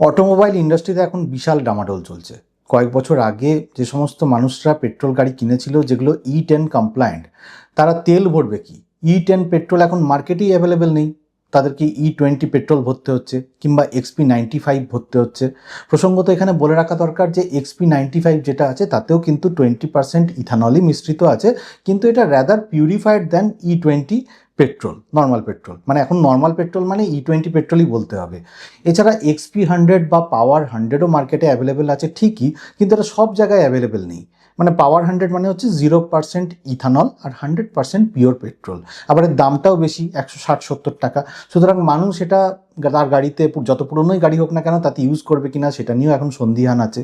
Automobile ইন্ডাস্ট্রিতে এখন বিশাল ডামাডোল চলছে। কয়েক বছর আগে যে সমস্ত মানুষরা পেট্রোল গাড়ি কিনেছিল যেগুলো E10 কমপ্লায়েন্ট, তারা তেল ভরবে কি? E10 পেট্রোল এখন মার্কেটেই অ্যাভেলেবেল নেই, তাদেরকে E20 পেট্রোল ভরতে হচ্ছে কিংবা XP95 ভরতে হচ্ছে। প্রসঙ্গত এখানে বলে রাখা দরকার যে XP95 যেটা আছে তাতেও কিন্তু 20% ইথানলই মিশ্রিত আছে, কিন্তু এটা rather purified than E20 petrol, normal petrol. মানে এখন নর্মাল পেট্রোল মানে E20 পেট্রোলই বলতে হবে। এছাড়া XP100 বা পাওয়ার 100ও মার্কেটে অ্যাভেলেবেল আছে ঠিকই, কিন্তু এটা সব জায়গায় অ্যাভেলেবেল নেই। মানে পাওয়ার 100 মানে হচ্ছে 0% ইথানল আর 100% পিওর পেট্রোল। আবার এর দামটাও বেশি, 160-70 টাকা। সুতরাং মানুষ এটা তার গাড়িতে, যত পুরনোই গাড়ি হোক না কেন, তাতে ইউজ করবে কিনা সেটা নিয়েও এখন সন্দিহান আছে।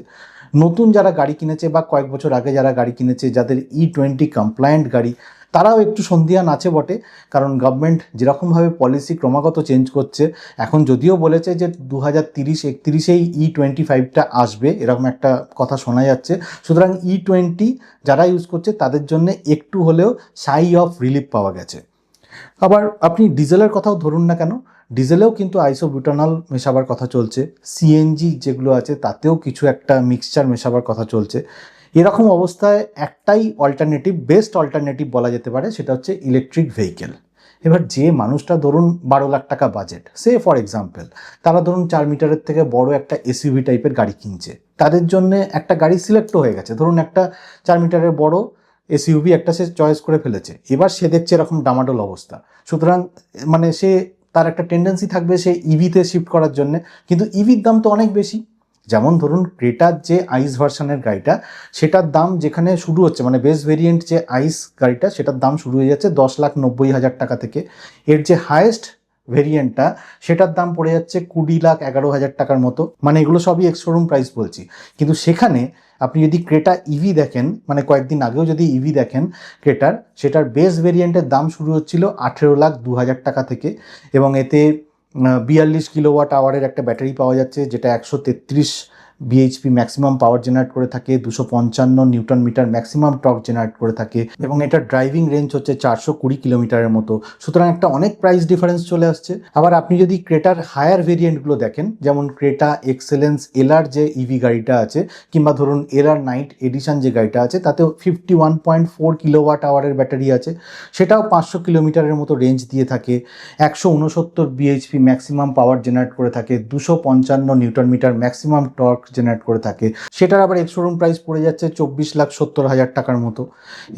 নতুন যারা গাড়ি কিনেছে বা কয়েক বছর আগে যারা গাড়ি কিনেছে, যাদের E20 কমপ্লায়েন্ট গাড়ি, তারাও একটু সন্দিহান আছে বটে। কারণ গভর্নমেন্ট যেরকমভাবে পলিসি ক্রমাগত চেঞ্জ করছে, এখন যদিও বলেছে যে 2030-31-এই E25টা আসবে, এরকম একটা কথা শোনা যাচ্ছে। সুতরাং E20 যারা ইউজ করছে তাদের জন্য একটু হলেও সাই অফ রিলিফ পাওয়া গেছে। আবার আপনি ডিজেলের কথাও ধরুন না কেন, ডিজেলেও কিন্তু আইসোবিউটানল মেশাবার কথা চলছে। সিএনজি যেগুলো আছে তাতেও কিছু একটা মিক্সচার মেশাবার কথা চলছে। এরকম অবস্থায় একটাই অল্টারনেটিভ, বেস্ট অল্টারনেটিভ বলা যেতে পারে, সেটা হচ্ছে ইলেকট্রিক ভেহিকেল। এবার যে মানুষটা ধরুন 12 লাখ টাকা বাজেট, সে ফর এক্সাম্পল, তারা ধরুন 4 মিটারের থেকে বড় একটা এসইউভি টাইপের গাড়ি কিনছে, তাদের জন্য একটা গাড়ি সিলেক্টও হয়ে গেছে। ধরুন একটা 4 মিটারের বড় এসইউভি একটা সে চয়েস করে ফেলেছে, এবার সে দেখছে এরকম ডামাডোল অবস্থা। সুতরাং মানে তার একটা টেন্ডেন্সি থাকবে সে ইভিতে শিফট করার জন্য, কিন্তু ইভির দাম তো অনেক বেশি। যেমন ধরুন ক্রেটার যে আইস ভার্সনের গাড়িটা, সেটার দাম যেখানে শুরু হচ্ছে, মানে বেস ভেরিয়েন্ট যে আইস গাড়িটা, সেটার দাম শুরু হয়ে যাচ্ছে 10,90,000 টাকা থেকে। এর যে হায়েস্ট ভেরিয়েন্টটা, সেটার দাম পড়ে যাচ্ছে 20,11,000 টাকার মতো। মানে এগুলো সবই এক্স শোরুম প্রাইস বলছি। কিন্তু সেখানে আপনি যদি ক্রেটা ইভি দেখেন, মানে কয়েকদিন আগেও যদি ইভি দেখেন ক্রেটার, সেটার বেস ভেরিয়েন্টের দাম শুরু হচ্ছিল 18,02,000 টাকা থেকে, এবং এতে 42 কিলোওয়াট আওয়ারের একটা ব্যাটারি পাওয়া যাচ্ছে, যেটা 133 বিএইচপি ম্যাক্সিমাম পাওয়ার জেনারেট করে থাকে, 255 newton metre maximum torque generate করে থাকে, এবং এটার ড্রাইভিং রেঞ্জ হচ্ছে 420 কিলোমিটারের মতো। সুতরাং একটা অনেক প্রাইস ডিফারেন্স চলে আসছে। আবার আপনি যদি ক্রেটার হায়ার ভেরিয়েন্টগুলো দেখেন, যেমন ক্রেটা এক্সেলেন্স এলআর যে ইভি গাড়িটা আছে, কিংবা ধরুন এলআর নাইট এডিশন যে গাড়িটা আছে, তাতেও 51.4 কিলোওয়াট আওয়ারের ব্যাটারি আছে, সেটাও 500 কিলোমিটারের মতো রেঞ্জ দিয়ে থাকে, 169 বিএইচপি ম্যাক্সিমাম পাওয়ার জেনারেট করে থাকে, 255 newton metre maximum torque generate করে থাকে। সেটার আবার এক্স শোরুম প্রাইস পড়ে যাচ্ছে 24,70,000 টাকার মতো।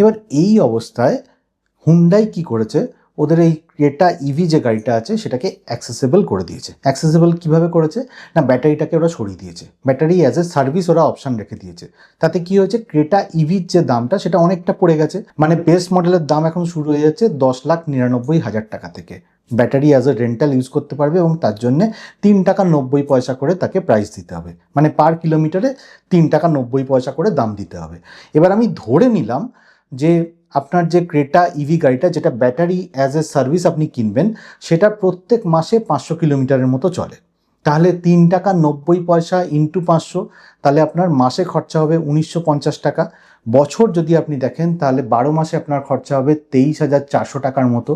এবার এই অবস্থায় হুন্ডাই কি করেছে, ওদের এই ক্রেটা ইভি যে গাড়িটা আছে সেটাকে অ্যাক্সেসেবল করে দিয়েছে। অ্যাক্সেসেবল কিভাবে করেছে না, ব্যাটারিটাকে ওরা সরিয়ে দিয়েছে, ব্যাটারি অ্যাজ এ সার্ভিস ওরা অপশান রেখে দিয়েছে। তাতে কি হয়েছে, ক্রেটা ইভির যে দামটা সেটা অনেকটা পড়ে গেছে। মানে বেস্ট মডেলের দাম এখন শুরু হয়ে যাচ্ছে 10,99,000 টাকা থেকে। ব্যাটারি অ্যাজ এ রেন্টাল ইউজ করতে পারবে, এবং তার জন্যে 3.90 টাকা করে তাকে প্রাইস দিতে হবে। মানে পার কিলোমিটারে 3.90 টাকা করে দাম দিতে হবে। এবার আমি ধরে নিলাম যে আপনার যে ক্রেটা ইভি গাড়িটা, যেটা ব্যাটারি অ্যাজ এ সার্ভিস আপনি কিনবেন, সেটা প্রত্যেক মাসে 500 কিলোমিটারের মতো চলে। তাহলে 3.90 ইন্টু 500, তাহলে আপনার মাসে খরচা হবে 1950 টাকা। বছর যদি আপনি দেখেন তাহলে 12 মাসে আপনার খরচা হবে 23,400 টাকার মতো।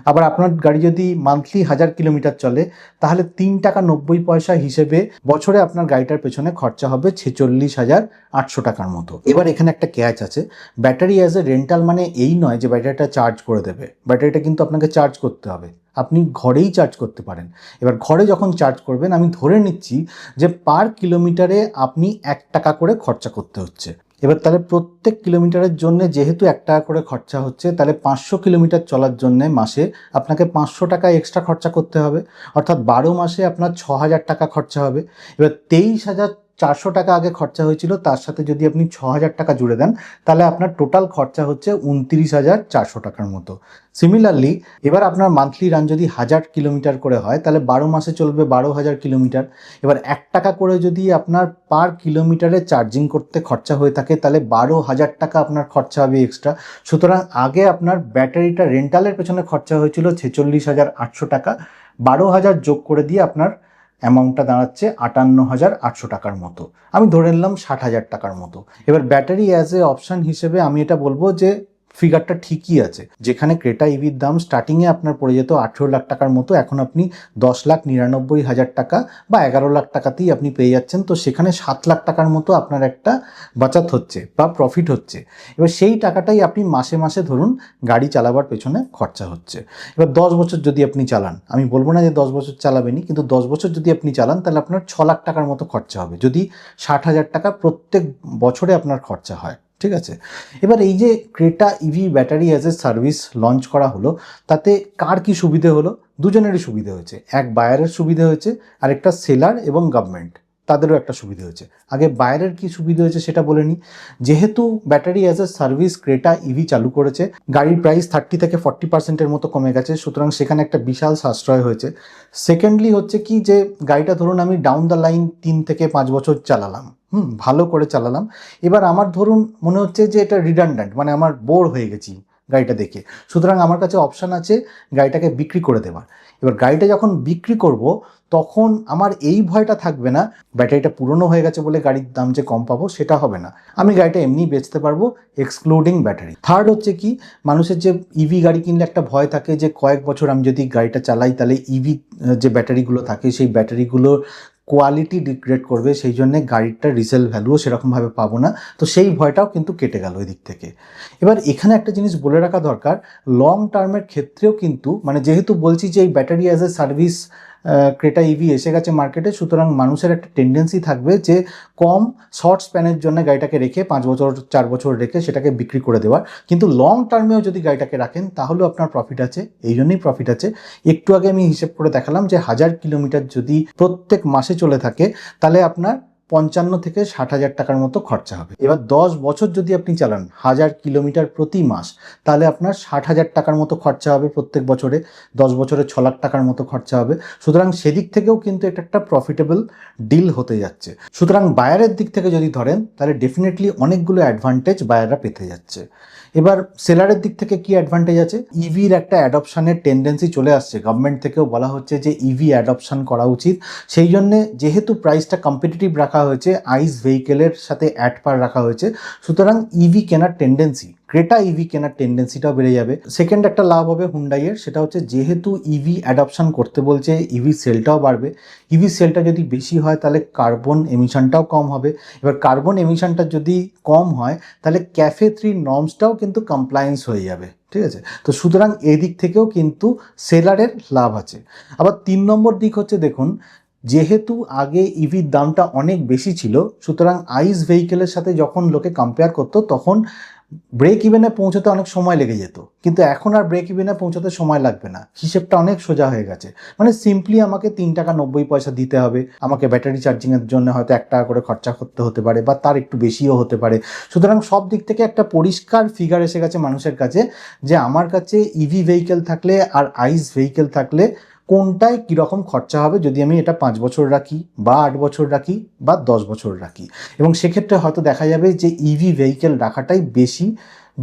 আবার আপনার গাড়ি যদি মান্থলি 1000 কিলোমিটার চলে, তাহলে 3.90 হিসেবে বছরে আপনার গাড়িটার পেছনে খরচা হবে 46,800 টাকার মতো। এবার এখানে একটা ক্যাচ আছে, ব্যাটারি অ্যাজ এ রেন্টাল মানে এই নয় যে ব্যাটারিটা চার্জ করে দেবে, ব্যাটারিটা কিন্তু আপনাকে চার্জ করতে হবে, আপনি ঘরেই চার্জ করতে পারেন। এবার ঘরে যখন চার্জ করবেন, আমি ধরে নিচ্ছি যে পার কিলোমিটারে আপনি 1 টাকা করে খরচা করতে হচ্ছে। এবার তাহলে প্রত্যেক কিলোমিটারের জন্য যেহেতু 1 টাকা করে খরচা হচ্ছে, তাহলে 500 কিলোমিটার চলার জন্য মাসে আপনাকে 500 টাকা এক্সট্রা খরচা করতে হবে, অর্থাৎ 12 মাসে আপনার 6,000 টাকা খরচা হবে। এবার 23,400 টাকা আগে খরচা হয়েছিল, তার সাথে যদি আপনি 6,000 টাকা জুড়ে দেন, তাহলে আপনার টোটাল খরচা হচ্ছে 29,400 টাকার মতো। সিমিলারলি এবার আপনার মান্থলি রান যদি 1000 কিলোমিটার করে হয়, তাহলে 12 মাসে চলবে 12,000 কিলোমিটার। এবার 1 টাকা করে যদি আপনার পার কিলোমিটারে চার্জিং করতে খরচা হয়ে থাকে, তাহলে 12,000 টাকা আপনার খরচা হবে এক্সট্রা। সুতরাং আগে আপনার ব্যাটারিটা রেন্টালের পেছনে খরচা হয়েছিল 46,800 টাকা, 12,000 যোগ করে দিয়ে আপনার অ্যামাউন্টটা দাঁড়াচ্ছে 58,800 টাকার মতো। আমি ধরে নিলাম 60,000 টাকার মতো। এবার ব্যাটারি অ্যাজ এ অপশান হিসেবে আমি এটা বলবো যে ফিগারটা ঠিকই আছে। যেখানে ক্রেটা ইভির দাম স্টার্টিংয়ে আপনার পড়ে যেত 18 লাখ টাকার মতো, এখন আপনি 10,99,000 টাকা বা 11 লাখ টাকাতেই আপনি পেয়ে যাচ্ছেন। তো সেখানে 7 লাখ টাকার মতো আপনার একটা বাচাত হচ্ছে বা প্রফিট হচ্ছে। এবার সেই টাকাটাই আপনি মাসে মাসে ধরুন গাড়ি চালাবার পেছনে খরচা হচ্ছে। এবার 10 বছর যদি আপনি চালান, আমি বলবো না যে 10 বছর চালাবেনই, কিন্তু 10 বছর যদি আপনি চালান তাহলে আপনার 6 লাখ টাকার মতো খরচা হবে, যদি 60,000 টাকা প্রত্যেক বছরে আপনার খরচা হয়। ঠিক আছে, এবার এই যে Creta EV battery as a service launch করা হলো, তাতে কার কি সুবিধে হলো? দুজনেরই সুবিধে হয়েছে। এক বায়ারের সুবিধে হয়েছে, আর একটা সেলার এবং গভর্নমেন্ট তাদেরও একটা সুবিধে হয়েছে। আগে বায়ারের কি সুবিধে হয়েছে সেটা বলে নিই। যেহেতু battery as a service Creta EV চালু করেছে, গাড়ির প্রাইস 30 থেকে 40% মতো কমে গেছে, সুতরাং সেখানে একটা বিশাল সাশ্রয় হয়েছে। সেকেন্ডলি হচ্ছে কি, যে গাড়িটা ধরুন আমি ডাউন দ্য লাইন 3 থেকে 5 বছর চালালাম, ভালো করে চালালাম, এবার আমার ধরুন মনে হচ্ছে যে এটা রিডান্ডেন্ট, মানে আমার বোর হয়ে গেছি গাড়িটা দেখে, সুতরাং আমার কাছে অপশান আছে গাড়িটাকে বিক্রি করে দেওয়ার। এবার গাড়িটা যখন বিক্রি করব, তখন আমার এই ভয়টা থাকবে না ব্যাটারিটা পুরনো হয়ে গেছে বলে গাড়ির দাম যে কম পাবো, সেটা হবে না। আমি গাড়িটা এমনি বেচতে পারবো এক্সক্লুডিং ব্যাটারি। থার্ড হচ্ছে কি, মানুষের যে ইভি গাড়ি কিনলে একটা ভয় থাকে যে কয়েক বছর আমি যদি গাড়িটা চালাই তাহলে ইভি যে ব্যাটারিগুলো থাকে সেই ব্যাটারিগুলো কোয়ালিটি ডিগ্রেড করবে, সেই জন্যে গাড়িটার রিসেল ভ্যালুও সেরকমভাবে পাবো না। তো সেই ভয়টাও কিন্তু কেটে গেল ওই দিক থেকে। এবার এখানে একটা জিনিস বলে রাখা দরকার, লং টার্মের ক্ষেত্রেও কিন্তু, মানে যেহেতু বলছি যে এই battery as a service Creta EV এসে গেছে মার্কেটে, সুতরাং মানুষের একটা টেন্ডেন্সি থাকবে যে কম শর্ট স্প্যানের জন্য গাড়িটাকে রেখে 5 বছর 4 বছর রেখে সেটাকে বিক্রি করে দেওয়ার। কিন্তু লং টার্মেও যদি গাড়িটাকে রাখেন তাহলেও আপনার প্রফিট আছে। এই জন্যই প্রফিট আছে, একটু আগে আমি হিসেব করে দেখালাম যে 1000 কিলোমিটার যদি প্রত্যেক মাসে চলে থাকে তাহলে আপনার 55 থেকে 60,000 টাকার মতো খরচা হবে। এবার 10 বছর যদি আপনি চালান 1000 কিলোমিটার প্রতি মাস, তাহলে আপনার 60,000 টাকার মতো খরচা হবে প্রত্যেক বছরে। 10 বছরে 6 লাখ টাকার মতো খরচা হবে। সুতরাং সেদিক থেকেও কিন্তু এটা একটা প্রফিটেবল ডিল হতে যাচ্ছে। সুতরাং বায়ারের দিক থেকে যদি ধরেন তাহলে ডেফিনেটলি অনেকগুলো অ্যাডভান্টেজ বায়াররা পেতে যাচ্ছে। এবার সেলারের দিক থেকে কি অ্যাডভান্টেজ আছে? ইভির একটা অ্যাডপশানের টেন্ডেন্সি চলে আসছে, গভর্নমেন্ট থেকেও বলা হচ্ছে যে ইভি অ্যাডপশান করা উচিত। সেই জন্যে যেহেতু প্রাইসটা কম্পিটিটিভ রাখা হয়েছে, আইস ভেহিকেলের সাথে অ্যাট পার রাখা হয়েছে, সুতরাং ইভি কেনার টেন্ডেন্সি, ক্রেটা ইভি কেনার টেন্ডেন্সিটাও বেড়ে যাবে। সেকেন্ড একটা লাভ হবে হুন্ডাইয়ের, সেটা হচ্ছে যেহেতু ইভি অ্যাডপশান করতে বলছে, ইভি সেলটাও বাড়বে। ইভি সেলটা যদি বেশি হয় তাহলে কার্বন এমিশনটাও কম হবে। এবার কার্বন এমিশনটা যদি কম হয় তাহলে ক্যাফে 3 নর্মসটাও কিন্তু কমপ্লায়েন্স হয়ে যাবে। ঠিক আছে, তো সুতরাং এই দিক থেকেও কিন্তু সেলারের লাভ আছে। আবার 3 নম্বর দিক হচ্ছে, দেখুন যেহেতু আগে ইভির দামটা অনেক বেশি ছিল, সুতরাং আইস ভেহিকেলের সাথে যখন লোকে কম্পেয়ার করতো তখন ব্রেক ইভেনে পৌঁছতে অনেক সময় লেগে যেত, কিন্তু এখন আর ব্রেক ইভেনে পৌঁছতে সময় লাগবে না, হিসেবটা অনেক সোজা হয়ে গেছে। মানে সিম্পলি আমাকে 3 টাকা 90 পয়সা দিতে হবে, আমাকে ব্যাটারি চার্জিংয়ের জন্য হয়তো 1 টাকা করে খরচা করতে হতে পারে বা তার একটু বেশিও হতে পারে। সুতরাং সব দিক থেকে একটা পরিষ্কার ফিগার এসে গেছে মানুষের কাছে যে আমার কাছে ইভি ভেহিকেল থাকলে আর আইস ভেহিকেল থাকলে কোনটায় কীরকম খরচা হবে যদি আমি এটা 5 বছর রাখি বা 8 বছর রাখি বা 10 বছর রাখি। এবং সেক্ষেত্রে হয়তো দেখা যাবে যে ইভি ভেহিকেল রাখাটাই বেশি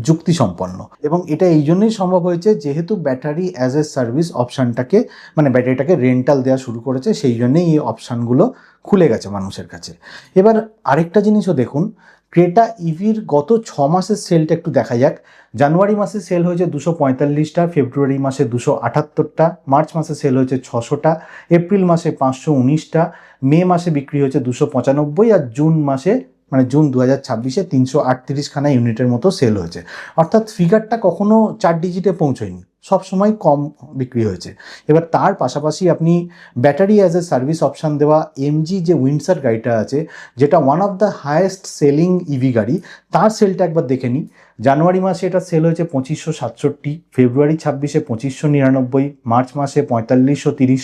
যুক্তিসম্পন্ন। এবং এটা এই জন্যই সম্ভব হয়েছে যেহেতু ব্যাটারি অ্যাজ এ সার্ভিস অপশানটাকে, মানে ব্যাটারিটাকে রেন্টাল দেওয়া শুরু করেছে, সেই জন্যেই এই অপশানগুলো খুলে গেছে মানুষের কাছে। এবার আরেকটা জিনিসও দেখুন, ক্রেটা ইভির গত 6 মাসের সেলটা একটু দেখা যাক। জানুয়ারি মাসে সেল হয়েছে 245টা, ফেব্রুয়ারি মাসে 278টা, মার্চ মাসে সেল হয়েছে 600টা, এপ্রিল মাসে 519টা, মে মাসে বিক্রি হয়েছে 295, আর জুন মাসে, মানে জুন 2026-এ 338খানা ইউনিটের মতো সেল হয়েছে। অর্থাৎ ফিগারটা কখনো 4 ডিজিটে পৌঁছয়নি, সবসময় কম বিক্রি হয়েছে। এবার তার পাশাপাশি আপনি battery as a service option দেওয়া এমজি যে উইন্ডসার গাড়িটা আছে, যেটা one of the highest selling EV গাড়ি, তার সেলটা একবার দেখে নিই। জানুয়ারি মাসে এটা সেল হয়েছে 2567, ফেব্রুয়ারি 26-এ 2599, মার্চ মাসে 4530,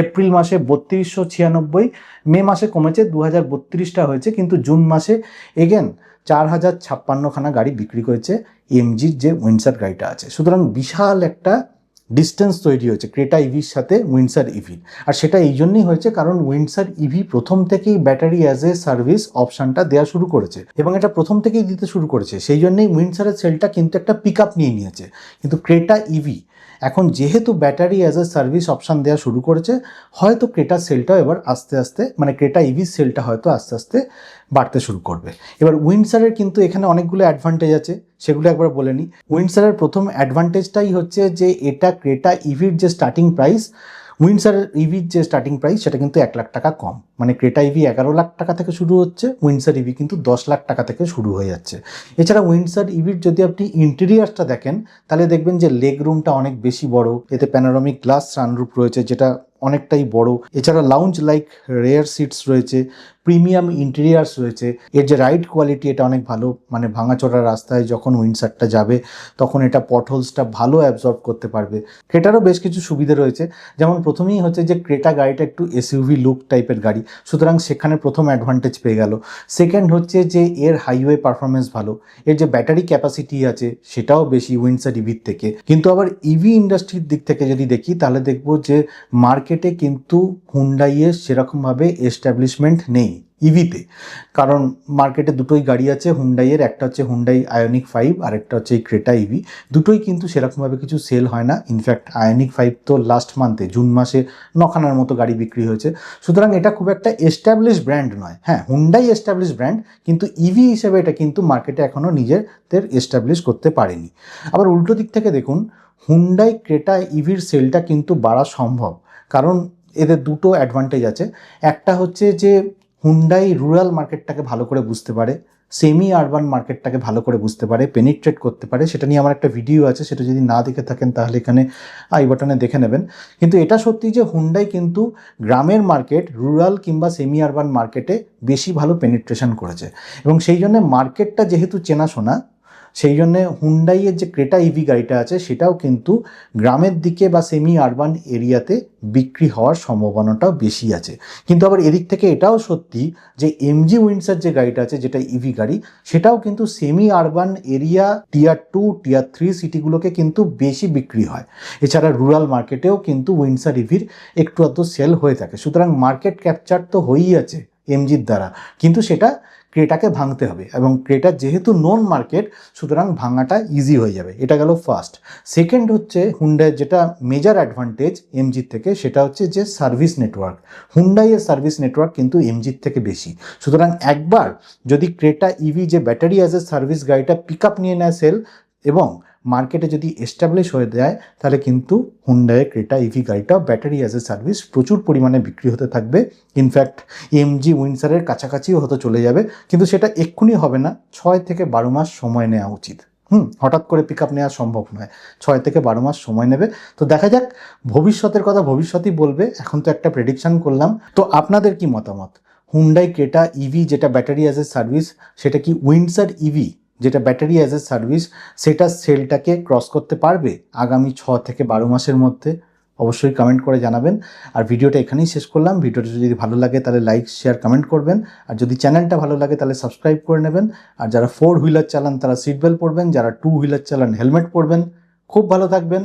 এপ্রিল মাসে 3296, মে মাসে কমেছে 2032টা হয়েছে, কিন্তু জুন মাসে এগেন 4056খানা গাড়ি বিক্রি করেছে এমজির যে উইন্ডসার গাড়িটা আছে। সুতরাং বিশাল একটা ডিস্টেন্স তৈরি হয়েছে ক্রেটা ইভির সাথে উইন্ডসার ইভির। আর সেটা এই জন্যই হয়েছে কারণ উইন্ডসার ইভি প্রথম থেকেই ব্যাটারি অ্যাজ এ সার্ভিস অপশানটা দেওয়া শুরু করেছে এবং এটা প্রথম থেকেই দিতে শুরু করেছে, সেই জন্যই উইন্ডসারের সেলটা কিন্তু একটা পিক আপ নিয়ে নিয়েছে। কিন্তু ক্রেটা ইভি এখন যেহেতু battery as a service option দেওয়া শুরু করেছে, হয়তো ক্রেটার সেলটাও এবার আস্তে আস্তে, মানে ক্রেটা ইভির সেলটা হয়তো আস্তে আস্তে বাড়তে শুরু করবে। এবার উইন্ডসারের কিন্তু এখানে অনেকগুলো অ্যাডভান্টেজ আছে, সেগুলো একবার বলে নিই। উইন্ডসারের প্রথম অ্যাডভান্টেজটাই হচ্ছে যে এটা ক্রেটা ইভির যে স্টার্টিং প্রাইস, উইন্ডসারের ইভির যে স্টার্টিং প্রাইস সেটা কিন্তু 1 লাখ টাকা কম। মানে ক্রেটা ইভি 11 লাখ টাকা থেকে শুরু হচ্ছে, উইন্ডসার ইভি কিন্তু 10 লাখ টাকা থেকে শুরু হয়ে যাচ্ছে। এছাড়া উইন্ডসার ইভির যদি আপনি ইন্টেরিয়ারটা দেখেন তাহলে দেখবেন যে লেগ রুমটা অনেক বেশি বড়, এতে প্যানোরামিক গ্লাস সানরুফ রয়েছে যেটা অনেকটাই বড়। এছাড়া লাউঞ্জ লাইক রেয়ার সিটস রয়েছে, প্রিমিয়াম ইন্টেরিয়ার্স রয়েছে। এর যে রাইড কোয়ালিটি এটা অনেক ভালো, মানে ভাঙাচোরা রাস্তায় যখন উইন্ডসারটা যাবে তখন এটা পটহোলসটা ভালো অ্যাবজর্ব করতে পারবে। ক্রেটারও বেশ কিছু সুবিধা রয়েছে, যেমন প্রথমেই হচ্ছে যে ক্রেটা গাড়িটা একটু এসইউভি লুক টাইপের গাড়ি, সুতরাং সেখানে প্রথম অ্যাডভান্টেজ পেয়ে গেল। সেকেন্ড হচ্ছে যে এর হাইওয়ে পারফরমেন্স ভালো, এর যে ব্যাটারি ক্যাপাসিটি আছে সেটাও বেশি উইন্ডসার ইভির থেকে। কিন্তু আবার ইভি ইন্ডাস্ট্রির দিক থেকে যদি দেখি তাহলে দেখবো যে মার্কেটে কিন্তু হুন্ডাইয়ের সেরকমভাবে এস্টাবলিশমেন্ট নেই ইভিতে। কারণ মার্কেটে দুটোই গাড়ি আছে হুন্ডাইয়ের, একটা হচ্ছে হুন্ডাই আয়নিক 5 আর একটা হচ্ছে এই ক্রেটা ইভি। দুটোই কিন্তু সেরকমভাবে কিছু সেল হয় না। ইনফ্যাক্ট আয়নিক 5 তো লাস্ট মান্থে জুন মাসে 9খানার মতো গাড়ি বিক্রি হয়েছে। সুতরাং এটা খুব একটা এস্টাবলিশ ব্র্যান্ড নয়। হ্যাঁ, হুন্ডাই এস্টাবলিশ ব্র্যান্ড, কিন্তু ইভি হিসেবে এটা কিন্তু মার্কেটে এখনও নিজেদের এস্টাবলিশ করতে পারেনি। আবার উল্টো দিক থেকে দেখুন, হুন্ডাই ক্রেটা ইভির সেলটা কিন্তু বাড়া সম্ভব, কারণ এদের দুটো অ্যাডভান্টেজ আছে। একটা হচ্ছে যে হুন্ডাই রুরাল মার্কেটটাকে ভালো করে বুঝতে পারে, সেমি আরবান মার্কেটটাকে ভালো করে বুঝতে পারে, পেনিট্রেট করতে পারে। সেটা নিয়ে আমার একটা ভিডিও আছে, সেটা যদি না দেখে থাকেন তাহলে এখানে আই বাটনে দেখে নেবেন। কিন্তু এটা সত্যি যে হুন্ডাই কিন্তু গ্রামের মার্কেট, রুরাল কিংবা সেমি আরবান মার্কেটে বেশি ভালো পেনিট্রেশন করেছে, এবং সেই জন্য মার্কেটটা যেহেতু চেনাশোনা, সেই জন্যে হুন্ডাইয়ের যে ক্রেটা ইভি গাড়িটা আছে সেটাও কিন্তু গ্রামের দিকে বা সেমি আরবান এরিয়াতে বিক্রি হওয়ার সম্ভাবনাটাও বেশি আছে। কিন্তু আবার এদিক থেকে এটাও সত্যি যে এমজি উইন্ডসার যে গাড়িটা আছে, যেটা ইভি গাড়ি, সেটাও কিন্তু সেমি আরবান এরিয়া টিয়ার 2 টিয়ার 3 সিটিগুলোকে কিন্তু বেশি বিক্রি হয়। এছাড়া রুরাল মার্কেটেও কিন্তু উইন্ডসার ইভির একটু আধটু সেল হয়ে থাকে। সুতরাং মার্কেট ক্যাপচার তো হয়েই আছে এমজির দ্বারা, কিন্তু সেটা ক্রেটাকে ভাঙতে হবে, এবং ক্রেটার যেহেতু নন মার্কেট সুতরাং ভাঙাটা ইজি হয়ে যাবে। এটা গেল ফার্স্ট। সেকেন্ড হচ্ছে হুন্ডাইয়ের যেটা মেজর অ্যাডভান্টেজ এমজির থেকে, সেটা হচ্ছে যে সার্ভিস নেটওয়ার্ক। হুন্ডাইয়ের সার্ভিস নেটওয়ার্ক কিন্তু এমজির থেকে বেশি। সুতরাং একবার যদি ক্রেটা ইভি যে ব্যাটারি অ্যাজ এ সার্ভিস গাড়িটা পিক আপ নিয়ে নেয় সেল, এবং মার্কেটে যদি এস্টাবলিশ হয়ে যায়, তাহলে কিন্তু হুন্ডাই ক্রেটা ইভি গাড়িটাও ব্যাটারি অ্যাজ এ সার্ভিস প্রচুর পরিমাণে বিক্রি হতে থাকবে। ইনফ্যাক্ট এমজি উইন্ডসারের কাছাকাছিও হতে চলে যাবে, কিন্তু সেটা এক্ষুনি হবে না, 6 থেকে 12 মাস সময় নেওয়া উচিত। হঠাৎ করে পিক আপ নেওয়া সম্ভব নয়, 6 থেকে 12 মাস সময় নেবে। তো দেখা যাক, ভবিষ্যতের কথা ভবিষ্যতই বলবে। এখন তো একটা প্রেডিকশন করলাম। তো আপনাদের কি মতামত? হুন্ডাই ক্রেটা ইভি যেটা ব্যাটারি অ্যাজ এ সার্ভিস, সেটা কি উইন্ডসার ইভি যেটা ব্যাটারি অ্যাজ এ সার্ভিস সেটা সেলটাকে ক্রস করতে পারবে আগামী 6 থেকে 12 মাসের মধ্যে? অবশ্যই কমেন্ট করে জানাবেন। আর ভিডিওটা এখানেই শেষ করলাম। ভিডিওটা যদি ভালো লাগে তাহলে লাইক, শেয়ার, কমেন্ট করবেন। আর যদি চ্যানেলটা ভালো লাগে তাহলে সাবস্ক্রাইব করে নেবেন। আর যারা 4 হুইলার চালান তারা সিট বেল্ট পরবেন, যারা 2 হুইলার চালান হেলমেট পরবেন। খুব ভালো থাকবেন।